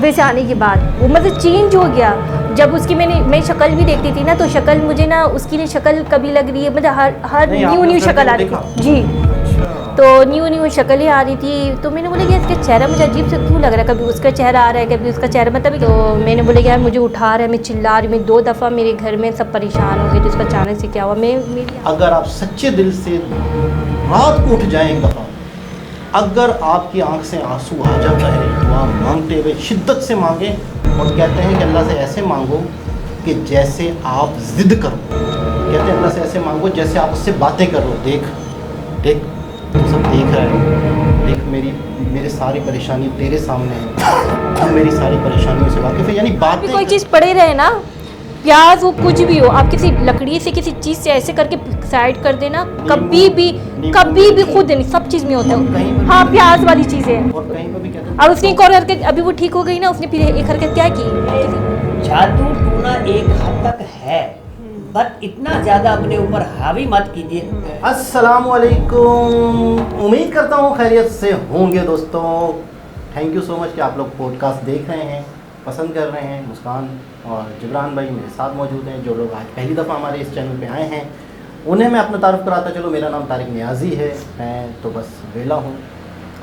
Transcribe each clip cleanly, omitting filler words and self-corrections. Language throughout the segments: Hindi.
हॉस्पिटल से आने के बाद वो मतलब चेंज हो गया। जब उसकी मैं शक्ल भी देखती थी ना, तो शक्ल मुझे ना उसकी शक्ल कभी लग रही है, मतलब हर न्यू शक्ल आ रही थी जी। तो न्यू शक्ल ही आ रही थी। तो मैंने बोला कि इसका चेहरा मुझे अजीब से क्यों लग रहा है, कभी उसका चेहरा आ रहा है कभी उसका चेहरा, मतलब। तो मैंने बोला कि यार मुझे उठा रहा है, मैं चिल्ला रही हूँ। 2 दफ़ा मेरे घर में सब परेशान हो गए, तो उसका अचानक से क्या हुआ। अगर आप सच्चे दिल से रात को उठ जाएं एक दफ़ा, अगर आपकी आंख से आंसू आ जाता है तो आप मांगते हुए शिद्दत से मांगें, और कहते हैं कि अल्लाह से ऐसे मांगो कि जैसे आप ज़िद करो। कहते हैं अल्लाह से ऐसे मांगो जैसे आप उससे बातें करो। देख तो सब देख रहा है, देख मेरी सारी परेशानी तेरे सामने है, तू मेरी सारी परेशानियों से वाकिफ़ है। यानी बात कोई चीज़ पड़े रहे ना, प्याज हो कुछ भी हो, आप किसी लकड़ी से किसी चीज़ से ऐसे करके साइड कर देना, कभी भी खुद नहीं, सब चीज़ में होता है। हाँ, प्याज वाली चीज़ें। और कहीं पर भी कहते हैं। अब उसने एक और हरकत, अभी वो ठीक हो गई ना, उसने फिर एक हरकत क्या की। जादू टूना एक हद तक है, बट इतना ज़्यादा अपने ऊपर हावी मत कीजिए। अस्सलामुअलैकुम, उम्मीद करता हूँ खैरियत से होंगे दोस्तों। थैंक यू सो मच कि आप लोग पॉडकास्ट देख रहे हैं, पसंद कर रहे हैं। मुस्कान और जिब्रान भाई मेरे साथ मौजूद हैं। जो लोग आज पहली दफ़ा हमारे इस चैनल पे आए हैं उन्हें मैं अपना तारुफ कराता चलो। मेरा नाम तारिक नियाज़ी है, मैं तो बस वेला हूँ।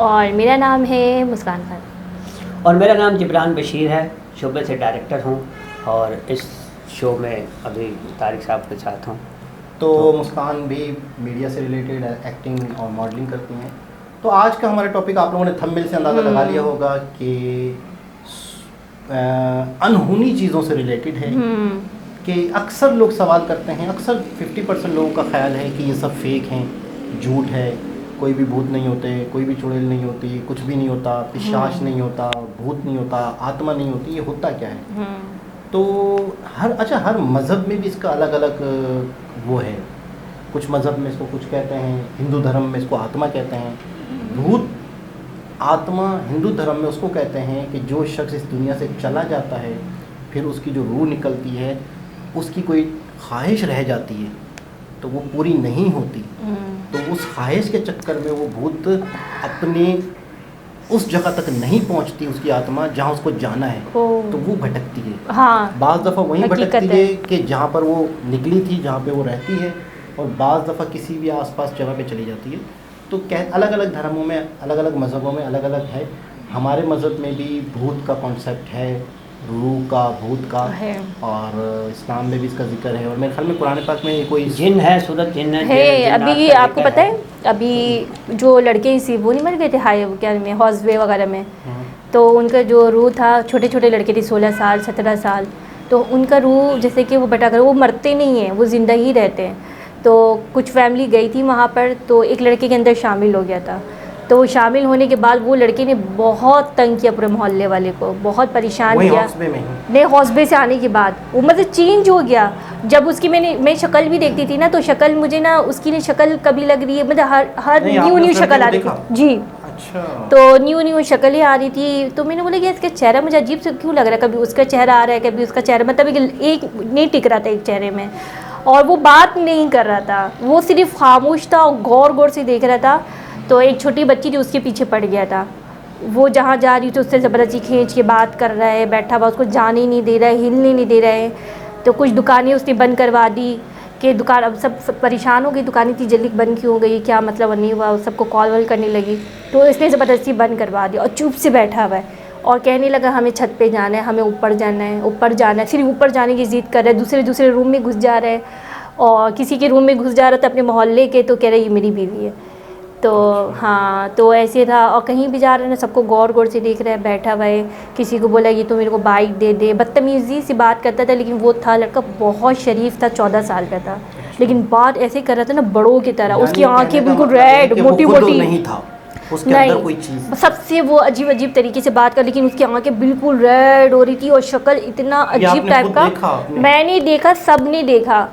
और मेरा नाम है मुस्कान खान। और मेरा नाम जिब्रान बशीर है, शोबे से डायरेक्टर हूँ और इस शो में अभी तारिक साहब के साथ हूँ। तो मुस्कान भी मीडिया से रिलेटेड एक्टिंग और मॉडलिंग करती हैं। तो आज का हमारा टॉपिक आप लोगों ने थंबनेल से अंदाज़ा लगा लिया होगा कि अनहोनी चीज़ों से रिलेटेड है। कि अक्सर लोग सवाल करते हैं, अक्सर 50% लोगों का ख्याल है कि ये सब फेक हैं, झूठ है, कोई भी भूत नहीं होते, कोई भी चुड़ैल नहीं होती, कुछ भी नहीं होता, पिशाच नहीं होता, भूत नहीं होता, आत्मा नहीं होती। ये होता क्या है? तो हर मज़हब में भी इसका अलग अलग वो है। कुछ मज़हब में इसको कुछ कहते हैं, हिंदू धर्म में इसको आत्मा कहते हैं। भूत आत्मा हिंदू धर्म में उसको कहते हैं कि जो शख्स इस दुनिया से चला जाता है, फिर उसकी जो रूह निकलती है, उसकी कोई ख्वाहिश रह जाती है तो वो पूरी नहीं होती। तो उस ख्वाहिश के चक्कर में वो भूत अपने उस जगह तक नहीं पहुंचती, उसकी आत्मा जहां उसको जाना है, तो वो भटकती है। हाँ, बाज़ दफ़ा वहीं भटकती है कि जहाँ पर वो निकली थी, जहाँ पे वो रहती है, और बाज़ दफ़ा किसी भी आसपास जगह पे चली जाती है। तो अलग अलग धर्मों में, अलग अलग मज़हबों में अलग अलग है। हमारे मज़हब में भी भूत का कॉन्सेप्ट है, रूह का, भूत का है, और इस्लाम में भी इसका जिक्र है। और मेरे ख्याल में कुरान पाक में कोई जिन है, सूरत जिन है। अभी आपको पता है, अभी जो लड़के इसी वो नहीं मर गए थे हाई क्या में, हॉस्वे वगैरह में, तो उनका जो रूह था, छोटे छोटे लड़के थे 16 साल 17 साल, तो उनका रूह जैसे कि वो भटक, वो मरते नहीं हैं, वो ज़िंदा ही रहते हैं। तो कुछ फैमिली गई थी वहाँ पर, तो एक लड़के के अंदर शामिल हो गया था। तो शामिल होने के बाद वो लड़के ने बहुत तंग किया, पूरे मोहल्ले वाले को बहुत परेशान किया। नहीं, हॉस्पिटल से आने के बाद वो मतलब चेंज हो गया। जब उसकी मैं शक्ल भी देखती थी ना, तो शक्ल मुझे ना उसकी शक्ल कभी लग रही है, मतलब हर न्यू शक्ल आ रही थी जी। अच्छा। तो न्यू शक्ल ही आ रही थी। तो मैंने बोला कि इसका चेहरा मुझे अजीब से क्यों लग रहा है, कभी उसका चेहरा आ रहा है कभी उसका चेहरा, मतलब एक नहीं टिक रहा था एक चेहरे में, और वो बात नहीं कर रहा था, वो सिर्फ खामोश था और गौर से देख रहा था। तो एक छोटी बच्ची थी, उसके पीछे पड़ गया था। वो जहाँ जा रही थी उससे ज़बरदस्ती खींच के बात कर रहा है, बैठा हुआ, उसको जाने ही नहीं दे रहा है, हिलने नहीं दे रहा है। तो कुछ दुकानें उसने बंद करवा दी कि दुकान, अब सब परेशान हो गई, दुकानें इतनी जल्दी बंद क्यों हो गई, क्या मतलब नहीं हुआ, सबको कॉल वॉल करने लगी। तो इसने ज़बरदस्ती बंद करवा दी और चुप से बैठा हुआ है और कहने लगा हमें छत पे जाना है, हमें ऊपर जाना है, ऊपर जाना है। सिर्फ ऊपर जाने की ज़िद कर रहा है, दूसरे रूम में घुस जा रहा है, और किसी के रूम में घुस जा रहा था अपने मोहल्ले के, तो कह रहा है ये मेरी बीवी है। तो हाँ, तो ऐसे था। और कहीं भी जा रहे हैं ना, सबको गौर से देख रहा है, बैठा हुआ है। किसी को बोला ये तो मेरे को बाइक दे दे, बदतमीज़ी से बात करता था। लेकिन वो था लड़का बहुत शरीफ था, 14 साल का था, लेकिन बात ऐसे कर रहा था ना बड़ों की तरह। उसकी आंखें बिल्कुल रेड, मोटी मोटी नहीं था उसके अंदर कोई चीज़, सबसे वो अजीब तरीके से बात कर, लेकिन उसकी आंखें बिल्कुल रेड हो रही थी और शक्ल इतना अजीब टाइप का। मैंने देखा, सब ने देखा,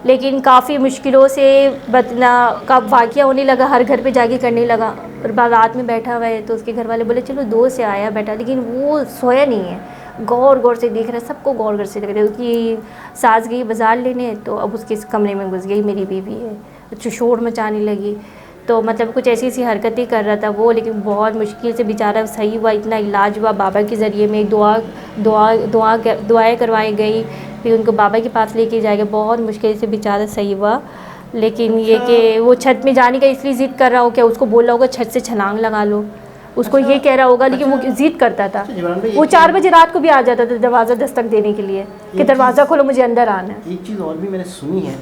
लेकिन काफ़ी मुश्किलों से बतना का वाक़या होने लगा, हर घर पे जाके करने लगा। और बारात में बैठा हुआ है, तो उसके घर वाले बोले चलो 2 से आया बेटा, लेकिन वो सोया नहीं है, गौर से देख रहा है, सबको गौर से देख रहा है। उसकी सास गई बाज़ार लेने, तो अब उसके कमरे में घुस गई, मेरी बीवी है, शोर मचाने लगी। तो मतलब कुछ ऐसी ऐसी हरकतें कर रहा था वो, लेकिन बहुत मुश्किल से बेचारा सही हुआ, इतना इलाज हुआ बाबा के ज़रिए में, दुआएं करवाई गई, फिर उनको बाबा के पास लेके जाएगा, बहुत मुश्किल से बेचारा सही हुआ। लेकिन ये कि वो छत में जाने का इसलिए ज़िद कर रहा हो, क्या उसको बोल रहा होगा छत से छलांग लगा लो, उसको ये कह रहा होगा, लेकिन वो ज़िद करता था। वो 4 बजे रात को भी आ जाता था दरवाज़ा दस्तक देने के लिए कि दरवाज़ा खोलो, मुझे अंदर आना है। एक चीज़ और भी मैंने सुनी है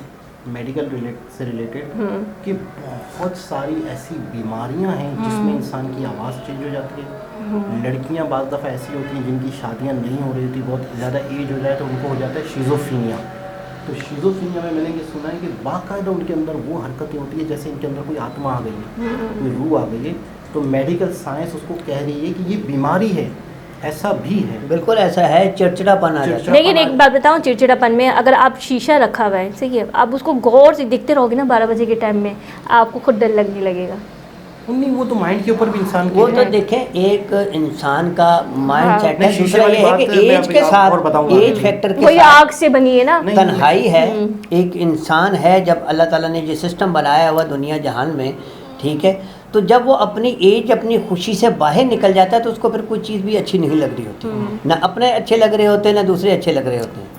मेडिकल से रिलेटेड कि बहुत सारी ऐसी बीमारियां हैं जिसमें इंसान की आवाज़ चेंज हो जाती है। लड़कियां बाज़ दफ़ा ऐसी होती हैं जिनकी शादियां नहीं हो रही थी, बहुत ज़्यादा एज हो जाए तो उनको हो जाता है शिज़ोफ्रीनिया। तो शिज़ोफ्रीनिया में मैंने ये सुना है कि बाकायदा उनके अंदर वो हरकतें होती है जैसे इनके अंदर कोई आत्मा आ गई है, कोई रूह आ गई है। तो मेडिकल साइंस उसको कह रही है कि ये बीमारी है, ऐसा भी है। बिल्कुल ऐसा है, चिड़चिड़ापन आ जाता है। लेकिन एक बात बताऊं, चिड़चिड़ापन में अगर आप शीशा रखा हुआ है, सही है, आप उसको गौर से देखते रहोगे ना 12 बजे के टाइम में, आपको खुद डर लगने लगेगा। नहीं, वो तो माइंड के ऊपर भी इंसान वो तो देखें, एक इंसान का माइंड सेट है, नहीं, शीशे दूसरा वाली ये है बात कि मैं एज अभी के आपको साथ, और बताऊंगा एज अभी। फैक्टर के वही साथ आग से बनी है ना। नहीं, तन्हाई है। एक इंसान है, जब अल्लाह ताला ने जो सिस्टम बनाया हुआ दुनिया जहान में, ठीक है, तो जब वो अपनी एज अपनी खुशी से बाहर निकल जाता है तो उसको फिर कोई चीज़ भी अच्छी नहीं लग रही होती, ना अपने अच्छे लग रहे होते, ना दूसरे अच्छे लग रहे होते हैं।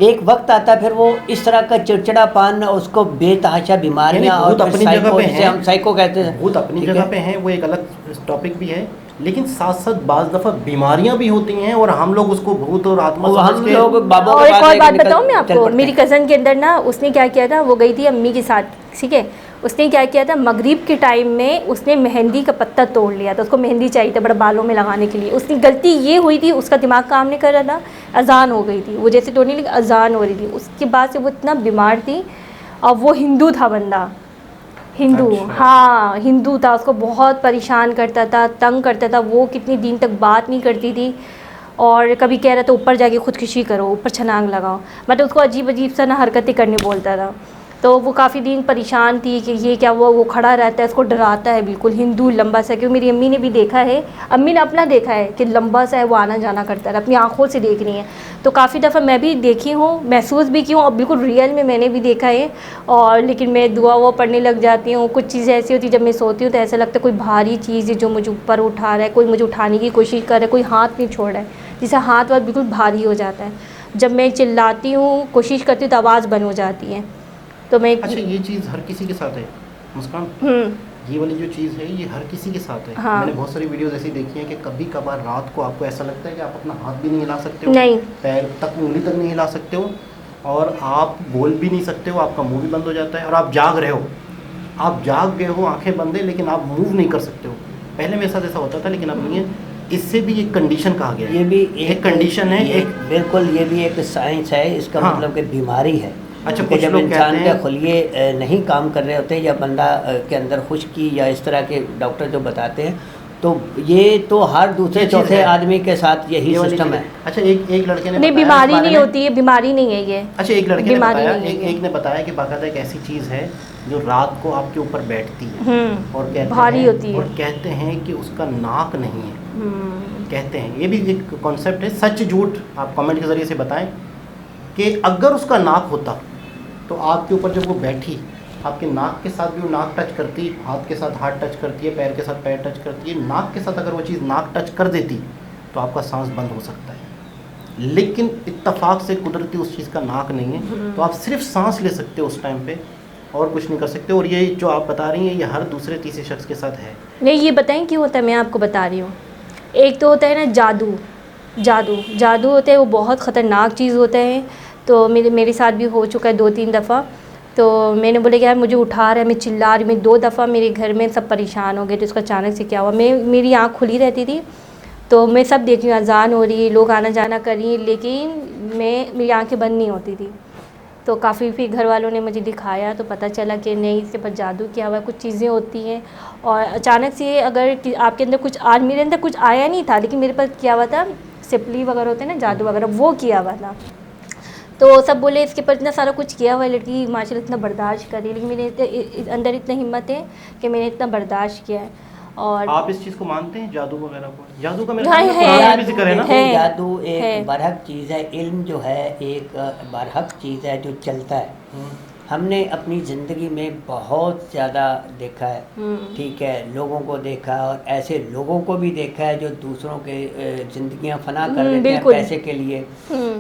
एक वक्त आता है फिर वो इस तरह का चिड़चिड़ापन, उसको बेतहाशा बीमारियां, और भूत अपनी जगह पे जिसे हम साइको कहते हैं, भूत अपनी जगह पे हैं, वो एक अलग टॉपिक भी है। लेकिन साथ साथ बाज़ दफ़ा बीमारियां भी होती हैं और हम लोग उसको भूत और आत्मा समझ के और एक और बात बताऊं मैं आपको, मेरी कज़न के अंदर ना, उसने क्या किया था, वो गई थी अम्मी के साथ, ठीक है, उसने क्या किया था, मगरिब के टाइम में उसने मेहंदी का पत्ता तोड़ लिया था, उसको मेहंदी चाहिए था बड़ा बालों में लगाने के लिए। उसकी गलती ये हुई थी, उसका दिमाग काम नहीं कर रहा था, अजान हो गई थी, वो जैसे तोड़ने लगी अजान हो रही थी, उसके बाद से वो इतना बीमार थी। और वो हिंदू था बंदा, हिंदू, अच्छा। हाँ हिंदू था, उसको बहुत परेशान करता था, तंग करता था, वो कितने दिन तक बात नहीं करती थी। और कभी कह रहा था ऊपर जाके खुदकुशी करो, ऊपर छलांग लगाओ, मतलब उसको अजीब अजीब सा ना हरकतें करने बोलता था। तो वो काफ़ी दिन परेशान थी कि ये क्या हुआ, वो खड़ा रहता है, उसको डराता है बिल्कुल, हिंदू लंबा सा, क्योंकि मेरी अम्मी ने भी देखा है, अम्मी ने अपना देखा है कि लंबा सा है, वो आना जाना करता है, अपनी आंखों से देख रही हैं। तो काफ़ी दफ़ा मैं भी देखी हूँ, महसूस भी की हूँ, और बिल्कुल रियल में मैंने भी देखा है। और लेकिन मैं दुआ वो पढ़ने लग जाती हूँ। कुछ चीज़ें ऐसी होती है जब मैं सोती हूँ तो ऐसा लगता है कोई भारी चीज़ है जो मुझे ऊपर उठा रहा है, कोई मुझे उठाने की कोशिश कर रहा है, कोई हाथ नहीं छोड़ रहा है, जिससे हाथ वाथ बिल्कुल भारी हो जाता है। जब मैं चिल्लाती हूँ, कोशिश करती हूँ तो आवाज़ बंद हो जाती है। तो मैं अच्छा, ये चीज़ हर किसी के साथ है मुस्कान, ये वाली जो चीज़ है ये हर किसी के साथ है। हाँ। मैंने बहुत सारी वीडियोस ऐसी देखी हैं कि कभी कभार रात को आपको ऐसा लगता है कि आप अपना हाथ भी नहीं हिला सकते हो, नहीं, पैर तक उंगली तक नहीं हिला सकते हो, और आप बोल भी नहीं सकते हो, आपका मुंह भी बंद हो जाता है, और आप जाग रहे हो, आप जाग गए हो, आंखें बंद है, लेकिन आप मूव नहीं कर सकते हो। पहले मेरे साथ ऐसा होता था, लेकिन अब नहीं है। इससे भी एक कंडीशन कहा गया है, ये भी एक कंडीशन है, एक बिल्कुल, ये भी एक साइंस है, इसका हाँ। मतलब कि बीमारी है। अच्छा, कि कुछ जब लोग इंसान कहते के हैं, खुलिये नहीं काम कर रहे होते, या बंदा के अंदर खुश्की या इस तरह के डॉक्टर जो बताते हैं, तो ये तो हर दूसरे ये चीज़ चौथे है। आदमी के साथ यही ये वाली सिस्टम चीज़ है। अच्छा, एक लड़के ने नहीं, बताया बीमारी इस बारे नहीं में। होती है, बीमारी नहीं है ये। अच्छा, एक लड़के ने बीमारी बताया, नहीं है एक ने बताया कि बाकायदा एक ऐसी चीज़ है जो रात को आपके ऊपर बैठती है और कहते भारी हैं, होती है। और कहते हैं कि उसका नाक नहीं है, कहते हैं, ये भी एक कॉन्सेप्ट है, सच झूठ आप कमेंट के ज़रिए से बताएं कि अगर उसका नाक होता तो आपके ऊपर जब वो बैठी, आपके नाक के साथ भी वो नाक टच करती, हाथ के साथ हाथ टच करती है, पैर के साथ पैर टच करती है, नाक के साथ अगर वो चीज़ नाक टच कर देती तो आपका सांस बंद हो सकता है। लेकिन इत्तफाक से कुदरती उस चीज़ का नाक नहीं है, तो आप सिर्फ सांस ले सकते हो उस टाइम पे, और कुछ नहीं कर सकते। और ये जो आप बता रही हैं ये हर दूसरे तीसरे शख्स के साथ है। नहीं, ये बताएं क्यों होता है, मैं आपको बता रही हूँ। एक तो होता है ना जादू, जादू होता है, वो बहुत ख़तरनाक चीज़ होता है। तो मेरे साथ भी हो चुका है 2-3 दफ़ा। तो मैंने बोला कि यार मुझे उठा रहा है, मैं चिल्ला रही, मैं 2 दफ़ा मेरे घर में सब परेशान हो गए थे, उसका अचानक से क्या हुआ। मेरी आँख खुली रहती थी, तो मैं सब देख रही हूँ, अजान हो रही है, लोग आना जाना कर रही हैं, लेकिन मेरी आँखें बंद नहीं होती थी। तो काफ़ी फिर घर वालों ने मुझे दिखाया तो पता चला कि नहीं, इसके ऊपर जादू किया हुआ है, कुछ चीज़ें होती हैं। और अचानक से अगर आपके अंदर कुछ, आज मेरे अंदर कुछ आया नहीं था, लेकिन मेरे पास किया हुआ था, सिपली वगैरह होते हैं ना, जादू वगैरह, वो किया हुआ था। तो सब बोले इसके ऊपर इतना सारा कुछ किया हुआ है, लड़की माशाल्लाह इतना बर्दाश्त करी, लेकिन मेरे अंदर इतना हिम्मत है कि मैंने इतना बर्दाश्त किया है। और आप इस चीज़ को मानते हैं, जादू वगैरह को? जादू का मेरे हाँ, ख्याल में है, कुरान में भी जिक्र है ना? है। जादू एक है। बरहक चीज़ है, इल्म जो है एक बरहक चीज़ है जो चलता है। हमने अपनी ज़िंदगी में बहुत ज़्यादा देखा है, ठीक है, लोगों को देखा और ऐसे लोगों को भी देखा है जो दूसरों के ज़िंदगियां फना कर देते हैं बिल्कुल। पैसे के लिए,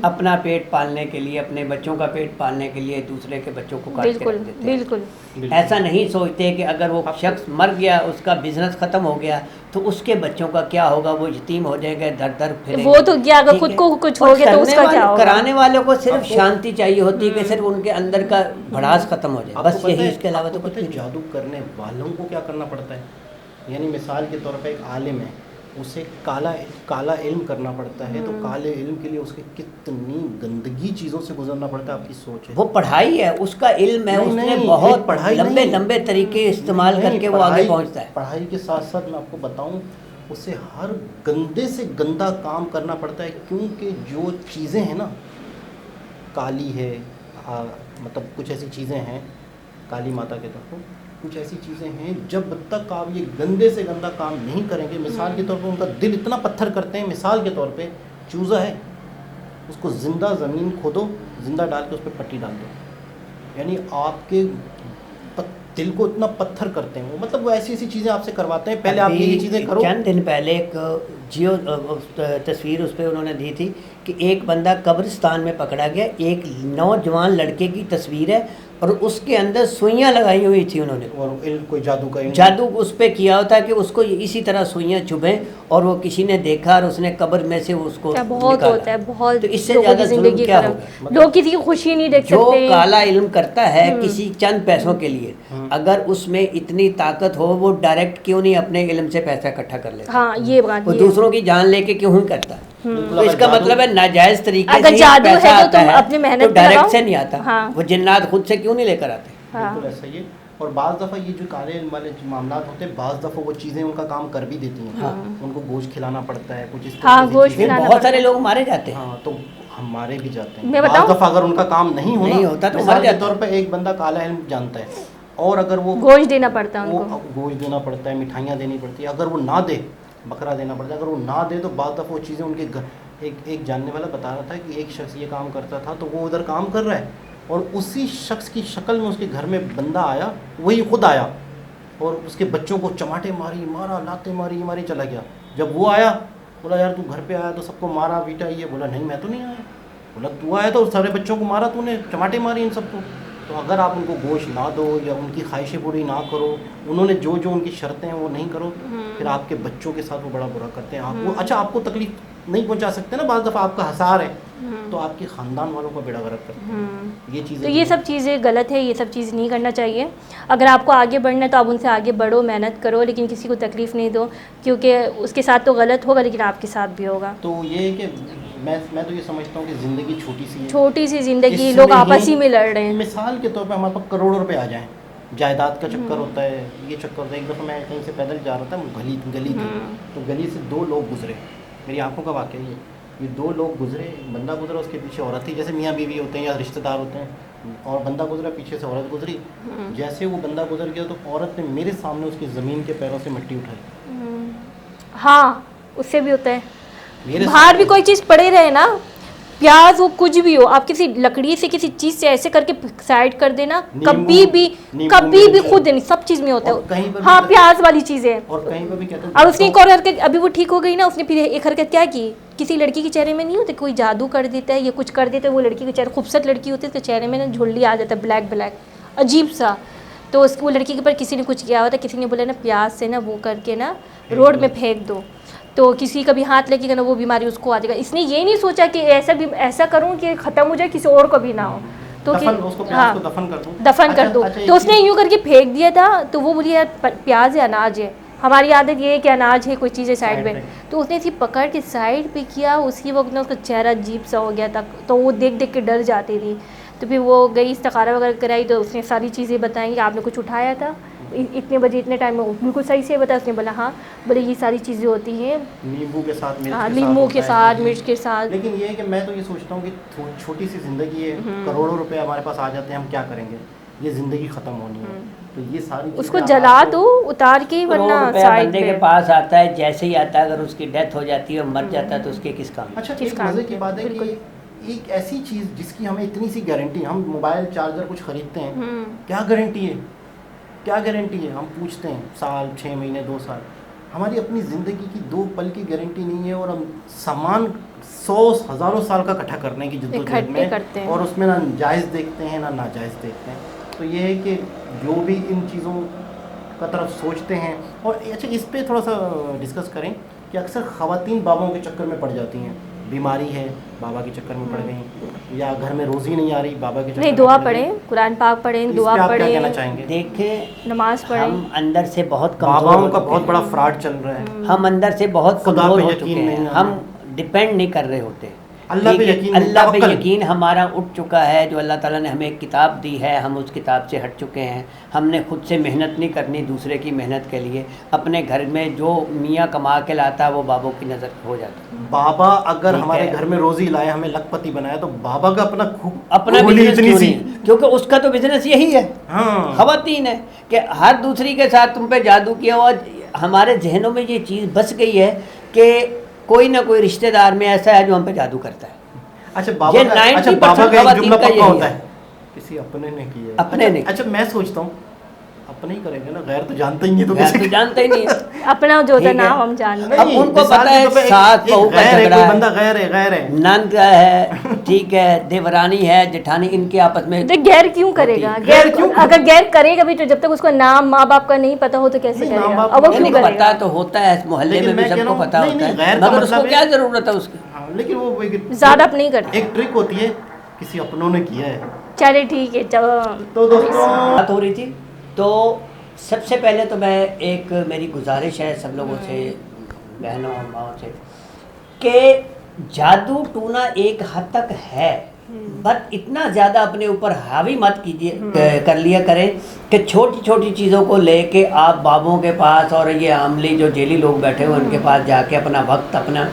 अपना पेट पालने के लिए, अपने बच्चों का पेट पालने के लिए दूसरे के बच्चों को काट के बिल्कुल रख देते हैं। बिल्कुल। ऐसा नहीं सोचते कि अगर वो शख्स मर गया, उसका बिजनेस ख़त्म हो गया, तो उसके बच्चों का क्या होगा, वो यतीम हो जाएंगे, दर दर फिरेंगे। वो तो क्या, अगर ठीक खुद है? को कुछ और हो गया तो करने उसका वाले- क्या होगा? कराने वालों को सिर्फ शांति चाहिए होती है कि सिर्फ उनके अंदर का भड़ास खत्म हो जाए, आपको बस पता यही, है- इसके अलावा तो आपको कुछ पता है नहीं। जादू करने वालों को क्या करना पड़ता है? यानी मिसाल के तौर पे एक आलिम है, उसे काला इल्म करना पड़ता है, तो काले इल्म के लिए उसके कितनी गंदगी चीज़ों से गुजरना पड़ता है, आपकी सोच है। वो पढ़ाई है, उसका इल्म है, नहीं, उसने नहीं, बहुत एक पढ़ाई लंबे नहीं। लंबे तरीके इस्तेमाल नहीं, करके वो आगे पढ़ाई- पहुंचता है। पढ़ाई के साथ साथ मैं आपको बताऊं, उसे हर गंदे से गंदा काम करना पड़ता है, क्योंकि जो चीज़ें हैं ना, काली है, मतलब कुछ ऐसी चीज़ें हैं, काली माता के तरफ कुछ ऐसी चीज़ें हैं, जब तक आप ये गंदे से गंदा काम नहीं करेंगे, मिसाल के तौर पे उनका दिल इतना पत्थर करते हैं, मिसाल के तौर पे चूज़ा है, उसको ज़िंदा ज़मीन खोदो, ज़िंदा डाल के उस पर पट्टी डाल दो, यानी आपके दिल को इतना पत्थर करते हैं वो, मतलब वो ऐसी ऐसी चीज़ें आपसे करवाते हैं, पहले आप ये चीज़ें करो। चंद दिन पहले एक जियो तस्वीर उस पर उन्होंने दी थी कि एक बंदा कब्रिस्तान में पकड़ा गया, एक नौजवान लड़के की तस्वीर है और उसके अंदर सुइयां लगाई हुई थी उन्होंने, और कोई जादू का जादू उस पे किया होता है कि उसको इसी तरह सुइयां चुभें, और वो किसी ने देखा और उसने कब्र में से उसको क्या बहुत निकाला। होता है, बहुत तो इससे लोगों की ज़्यादा जुल्म जिंदगी क्या खराब। होगा? लोग किसी की खुशी नहीं देख जो सकते। काला इल्म करता है किसी चंद पैसों के लिए, अगर उसमें इतनी ताकत हो, वो डायरेक्ट क्यों नहीं अपने इल्म से पैसा इकट्ठा कर लेता? हाँ, ये बात वो ये दूसरों की जान लेके क्यों ही करता है? तो इसका मतलब है नाजायज तरीके अगर से ही जादू है पैसा तो आता तुम है, अपनी मेहनत तो डायरेक्ट लगाओ। से नहीं आता। हाँ। वो जिन्नात खुद से क्यों नहीं लेकर आते? बिल्कुल ऐसा ही है। और बाज़ दफ़ा ये जो काले इल्म वाले मामला होते हैं, बाज़ दफ़ा वो चीज़ें उनका काम कर भी देती हैं, उनको गोश्त खिलाना पड़ता है, कुछ इस हाँ, तरीके से गोश्त चीज़ें। खिलाना बहुत सारे लोग मारे जाते हैं। हाँ, तो हम मारे भी जाते हैं। मैं बाज़ बताऊं? दफ़ा अगर उनका काम नहीं होता तो मिसाल मर के जाते तौर पे एक बंदा काला इल्म जानता है, और अगर वो गोश्त देना पड़ता है उनको। गोश्त देना पड़ता है, मिठाइयाँ देनी पड़ती है, अगर वो ना दे, बकरा देना पड़ता है, अगर वो ना दे तो बाज़ दफ़ा वो चीज़ें उनके घर, एक जानने वाला बता रहा था कि एक शख्स ये काम करता था, तो वो उधर काम कर रहा है, और उसी शख्स की शक्ल में उसके घर में बंदा आया, वही खुद आया, और उसके बच्चों को चमाटे मारा, लाते मारी चला गया। जब वो आया, बोला यार तू घर पे आया तो सबको मारा पीटा, ये बोला नहीं मैं तो नहीं आया। बोला तू आया तो सारे बच्चों को मारा तूने, चमाटे मारी इन सबको। तो अगर आप उनको गोश्त ना दो या उनकी ख्वाहिशें पूरी ना करो, उन्होंने जो जो उनकी शर्तें हैं वो नहीं करो, फिर आपके बच्चों के साथ वो बड़ा बुरा करते हैं। आप वो अच्छा आपको तकलीफ नहीं पहुंचा सकते ना, बाज़ दफ़ा आपका हसार है तो आपके ख़ानदान वालों का बेड़ा गर्क करते हैं ये चीज़ें। तो ये सब चीज़ें गलत है, ये सब चीज़ नहीं करना चाहिए। अगर आपको आगे बढ़ना है तो आप उनसे आगे बढ़ो, मेहनत करो, लेकिन किसी को तकलीफ़ नहीं दो, क्योंकि उसके साथ तो गलत होगा लेकिन आपके साथ भी होगा। तो ये है कि मैं तो ये समझता हूँ कि ज़िंदगी छोटी सी है, छोटी सी ज़िंदगी, इसमें लोग आपस ही में लड़ रहे हैं। मिसाल के तौर पे हमारे पास करोड़ों रुपए आ जाएं, जायदाद का चक्कर होता है, ये चक्कर होता है। एक दफ़ा मैं कहीं से पैदल जा रहा था, गली थी, तो गली से 2 लोग गुजरे, मेरी आंखों का वाक़या ये 2 लोग गुजरे, बंदा गुजरा, उसके पीछे औरत थी, जैसे मियाँ बीवी होते हैं या रिश्तेदार होते हैं, और बंदा गुजरा, पीछे से औरत गुजरी। जैसे वो बंदा गुजर गया तो औरत ने मेरे सामने उसकी ज़मीन के पैरों से मिट्टी उठाई। हाँ, उससे भी होता है। मेरे बाहर भी कोई चीज़ पड़े रहे ना, प्याज हो कुछ भी हो, आप किसी लकड़ी से किसी चीज़ से ऐसे करके साइड कर देना, कभी भी खुद नहीं, सब चीज़ में होता है। हाँ, प्याज वाली चीज़ें। और कहीं पर भी कहते हैं, और उसने एक और हरकत, अभी वो ठीक हो गई ना, उसने फिर एक हरकत क्या की, किसी लड़की के चेहरे में नहीं होते, कोई जादू कर देता है या कुछ कर देता है, वो लड़की के चेहरे, खूबसूरत लड़की होती है, उसके चेहरे में ना झुर्री आ जाता है, ब्लैक अजीब सा। तो उस वो लड़की के ऊपर किसी ने कुछ किया होता, किसी ने बोला ना प्याज से ना वो करके ना रोड में फेंक दो, तो किसी का भी हाथ लगेगा ना वो बीमारी उसको आ जाएगा। इसने ये नहीं सोचा कि ऐसा करूं कि ख़त्म हो जाए, किसी और को भी ना हो, तो प्याज को दफन कर दूं। दफन कर दो। तो उसने यूँ करके फेंक दिया था, तो वो बोली यार प्याज है, अनाज है, हमारी आदत ये है कि अनाज है, कोई चीज़ है साइड में, तो उसने इसी पकड़ के साइड पे किया, उसी वक्त ना उसका चेहरा अजीब सा हो गया था, तो वो देख के डर जाती थी। तो फिर वो गई इस्तिखारा वगैरह कराई, तो उसने सारी चीज़ें बताई कि आपने कुछ उठाया था इतने बजे इतने टाइम में, बिल्कुल सही से बताया। उसने बोला हाँ, बोले ये सारी चीज़ें होती हैं नींबू के साथ, नींबू के साथ, मिर्च के साथ। लेकिन ये है कि मैं तो ये सोचता हूँ कि छोटी सी ज़िंदगी है, करोड़ों रुपए हमारे पास आ जाते हैं, हम क्या करेंगे, ये ज़िंदगी ख़त्म होनी है, तो ये सारी उसको जला दो उतार के, वरना साइड बंदे के पास आता है, जैसे ही आता है अगर उसकी डेथ हो जाती है और मर जाता है तो उसके किस काम। अच्छा, एक मज़े की बात है कि एक ऐसी चीज़ जिसकी हमें इतनी सी गारंटी, हम मोबाइल चार्जर कुछ खरीदते हैं, क्या गारंटी है, क्या गारंटी है, हम पूछते हैं साल, 6 महीने, 2 साल। हमारी अपनी ज़िंदगी की 2 पल की गारंटी नहीं है, और हम सामान 100 हज़ारों साल का इकट्ठा करने की इकट्ठे जिद्दोजहद करते में, हैं। और उसमें ना जायज़ देखते हैं ना नाजायज़ देखते हैं। तो ये है कि जो भी इन चीज़ों का तरफ सोचते हैं, और अच्छा इस पे थोड़ा सा डिस्कस करें कि अक्सर ख़वातीन बाबाओं के चक्कर में पड़ जाती हैं। बीमारी है, बाबा के चक्कर में पड़ गई, या घर में रोज़ी नहीं आ रही, बाबा के चक्कर नहीं, में दुआ पड़ गई। पढ़ें, कुरान पाक पढ़ें, इस दुआ पे आप क्या कहना पढ़ें, चाहेंगे? देखें, नमाज पढ़ें। हम अंदर से बहुत कमज़ोर बाबाओं हो का चुके बहुत हैं। बड़ा फ्रॉड चल रहा है। हम अंदर से बहुत खुदा कमज़ोर पे हो यकीन चुके नहीं हैं, है हम डिपेंड नहीं कर रहे होते। अल्लाह पे ठीक है? यकीन नहीं, अल्लाह पे तवक्कल। यकीन हमारा उठ चुका है। जो अल्लाह ताला ने हमें एक किताब दी है, हम उस किताब से हट चुके हैं। हमने खुद से मेहनत नहीं करनी दूसरे की मेहनत के लिए। अपने घर में जो मियाँ कमा के लाता है वो बाबों की नज़र हो जाता है। बाबा अगर ठीक हमारे है। घर में रोज़ी लाए, हमें लखपति बनाया, तो बाबा का अपना अपना खोली बिजनेस इतनी क्यों सी। नहीं? क्योंकि उसका तो बिजनेस यही है, हाँ, खवातीन है कि हर दूसरी के साथ तुम पे जादू किया। और हमारे जहनों में ये चीज़ बस गई है कि कोई ना कोई रिश्तेदार में ऐसा है जो हम पे जादू करता है। अच्छा बाबा ये का, 90% अच्छा बाबा का एक ख़वातीन जुमला का पक्का यही होता है। है, किसी अपने ने किया है। अपने अच्छा, ने। अच्छा मैं सोचता हूँ अपने ही करेंगे ना, गैर तो जानते ही नहीं, तो गैर कैसे तो जानते ही नहीं है। अपना जो होता है ठीक है। नाम हम जानते हैं। अब नहीं, उनको मिसाल पता के है तौर पे सास एक बहू का गैर है, झगड़ा कोई है, बंदा गैर है, नंद का है, ठीक है, देवरानी है, जेठानी, इनके आपस में तो गैर क्यों करेगा? होती है। गैर गैर क्यों? अगर गैर करेगा भी तो जब तक उसको नाम माँ बाप का नहीं पता हो तो कैसे नहीं, करेगा? माँ बाप अब वो को क्यों नहीं करेगा? पता तो होता है, मोहल्ले लेकिन में भी मैं कह रहा सबको हूँ, पता नहीं, होता नहीं, है, गैर का मगर मतलब उसको है- क्या ज़रूरत है उसकी? हाँ, लेकिन वो ज़्यादा आप नहीं करते। एक ट्रिक होती है, किसी अपनों ने किया है। चले ठीक है, चलो। तो दोस्तों बात हो रही थी, तो सबसे पहले तो मैं एक मेरी गुजारिश है सब लोगों से, बहनों और माओं से, कि जादू टूना एक हद तक है, बट इतना ज़्यादा अपने ऊपर हावी मत कीजिए, कर लिया करें कि छोटी छोटी चीज़ों को लेके आप बाबों के पास और ये आमली जो जेली लोग बैठे हुए उनके पास जाके अपना वक्त, अपना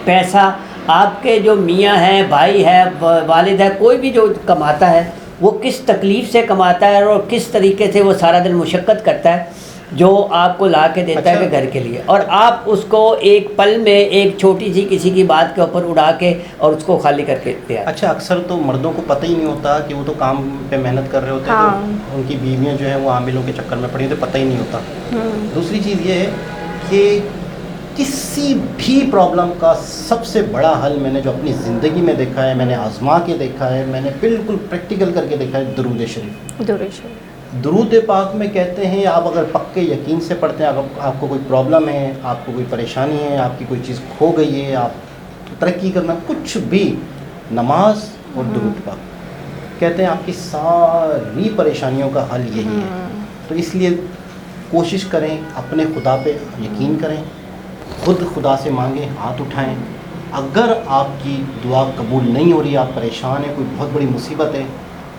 पैसा, आपके जो मियाँ हैं, भाई है, वालिद है, कोई भी जो कमाता है वो किस तकलीफ़ से कमाता है और किस तरीके से वो सारा दिन मुशक्क़त करता है जो आपको ला के देता है अच्छा। कि घर के लिए, और आप उसको एक पल में एक छोटी सी किसी की बात के ऊपर उड़ा के और उसको खाली करके दे आते हैं। अच्छा, अक्सर तो मर्दों को पता ही नहीं होता कि वो तो काम पे मेहनत कर रहे होते हैं, हाँ। तो उनकी बीवियां जो है वो आमिलों के चक्कर में पड़ी होती, पता ही नहीं होता। दूसरी चीज़ ये है कि किसी भी प्रॉब्लम का सबसे बड़ा हल मैंने जो अपनी ज़िंदगी में देखा है, मैंने आजमा के देखा है, मैंने बिल्कुल प्रैक्टिकल करके देखा है, दरूद शरीफ। दरूद पाक में कहते हैं, आप अगर पक्के यकीन से पढ़ते हैं, अगर आपको कोई प्रॉब्लम है, आपको कोई परेशानी है, आपकी कोई चीज़ खो गई है, आप तरक्की करना, कुछ भी, नमाज और दरूद पाक कहते हैं आपकी सारी परेशानियों का हल यही है। तो इसलिए कोशिश करें, अपने खुदा पे यकीन करें, खुद खुदा से मांगें, हाथ उठाएं। अगर आपकी दुआ कबूल नहीं हो रही, आप परेशान हैं, कोई बहुत बड़ी मुसीबत है,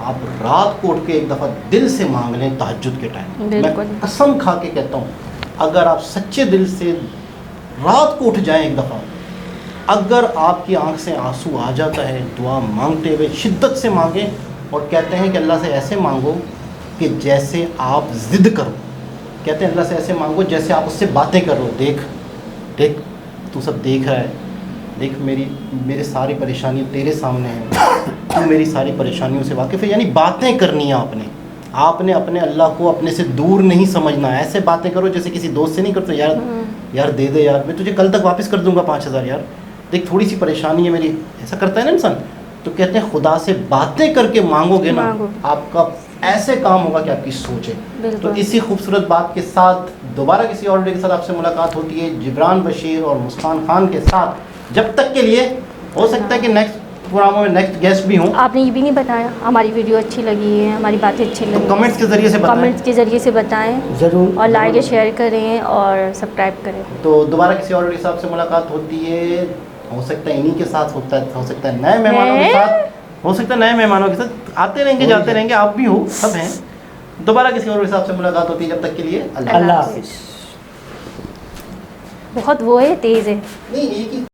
आप रात को उठ के एक दफ़ा दिल से मांग लें तहज्जुद के टाइम। बिल्कुल। मैं कसम खा के कहता हूँ, अगर आप सच्चे दिल से रात को उठ जाएं एक दफ़ा, अगर आपकी आंख से आंसू आ जाता है, दुआ मांगते हुए शिद्दत से मांगें, और कहते हैं कि अल्लाह से ऐसे मांगो कि जैसे आप ज़िद करो। कहते हैं अल्लाह से ऐसे मांगो जैसे आप उससे बातें करो, देख देख तू सब देख रहा है, देख मेरे सारी परेशानी तेरे सामने हैं, तू मेरी सारी परेशानियों से वाकिफ़ है। यानी बातें करनी है आपने अपने अल्लाह को अपने से दूर नहीं समझना। ऐसे बातें करो जैसे किसी दोस्त से नहीं करते, यार दे दे यार, मैं तुझे कल तक वापस कर दूंगा 5000 यार, देख थोड़ी सी परेशानी है मेरी, ऐसा करता है ना इंसान। तो कहते हैं खुदा से बातें करके मांगोगे ना, आपका ऐसे काम होगा कि आपकी सोच है। तो इसी खूबसूरत बात के साथ दोबारा किसी और वीडियो के साथ आपसे मुलाकात होती है, जिब्रान बशीर और मुस्कान खान के साथ। जब तक के लिए, हो सकता है कि नेक्स्ट प्रोग्रामों में नेक्स्ट गेस्ट भी हों। आपने ये भी नहीं बताया हमारी वीडियो अच्छी लगी है, हमारी बातें अच्छी लगी, तो कमेंट्स के ज़रिए से बताएं। कमेंट्स के ज़रिए से बताएं ज़रूर। और लाइक शेयर करें और सब्सक्राइब करें। तो दोबारा किसी और वीडियो के साथ से मुलाकात होती है, हो सकता है इन्हीं के साथ, हो सकता है नए मेहमानों के साथ, हो सकता है नए मेहमानों के साथ, आते रहेंगे जाते रहेंगे, आप भी हो, सब हैं। दोबारा किसी और हिसाब से मुलाकात होती है, जब तक के लिए अल्लाह हाफिज़। बहुत वो है, तेज़ है। नहीं, एक ही